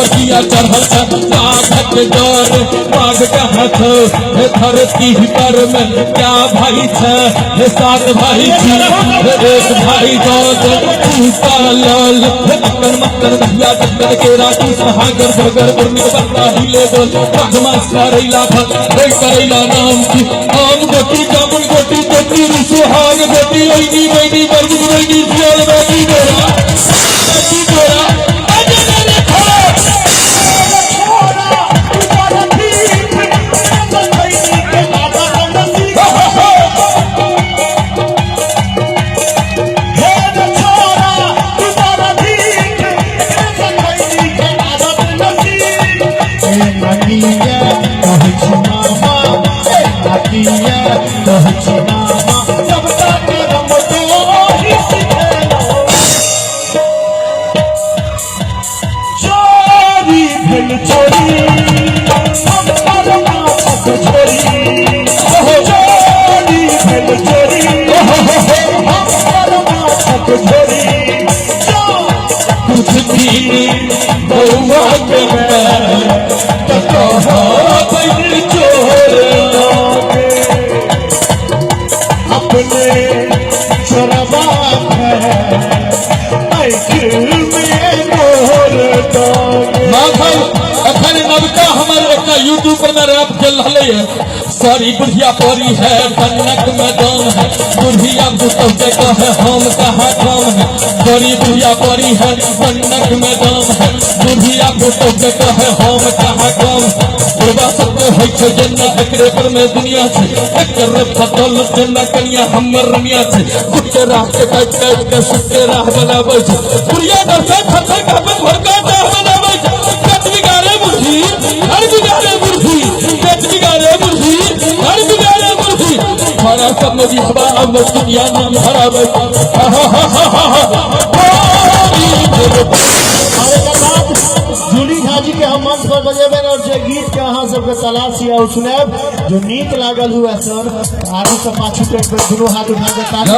कहिया चढ़ल बाघक डर बाघ कहत धरती पर में क्या भाई छे सात भाई छी एक भाई दौद पूता लाल मक्कन मक्कन भैया जक्कन के राखी सहागर बगर बुर्नी बत्ता हिले बोल पगमा करैला करैला नाम की आम गोटी जामुन गोटी गोटी सुहाग गोटी ओइनी बैनी बरगुन बैनी सियाल बैनी बोला बैनी बोला यूट्यूब पर मैं रैप चल रहा है सारी बुढ़िया परी है कन्नक में दम है बुढ़िया बुतव के कहे हम कहाँ कम है सारी बुढ़िया परी है कन्नक में दम है बुढ़िया बुतव के कहे हम कहाँ कम बुढ़वा सबके होइ छै जन्ना एकरे पर में दुनिया छै एकर फटल जन्ना कनिया हमर रमिया छै कुत्ते राह के काट काट के सुते राह बनाबै छै बुढ़िया डर से खतर का घर का राह बनाबै छै कत बिगाड़े बुढ़ी हर बिगाड़े बुढ़ी कत बिगाड़े बुढ़ी हर बिगाड़े बुढ़ी हमारा सब नदी हवा अब दुनिया नाम हराबै जूली झा जी के हम मंच पर बजेबे और जे गीत के अहाँ सबके तलाश या सुनाब जो नीक लागल हुए सर आगू से पाछू टेक पे दुनू हाथ उठा के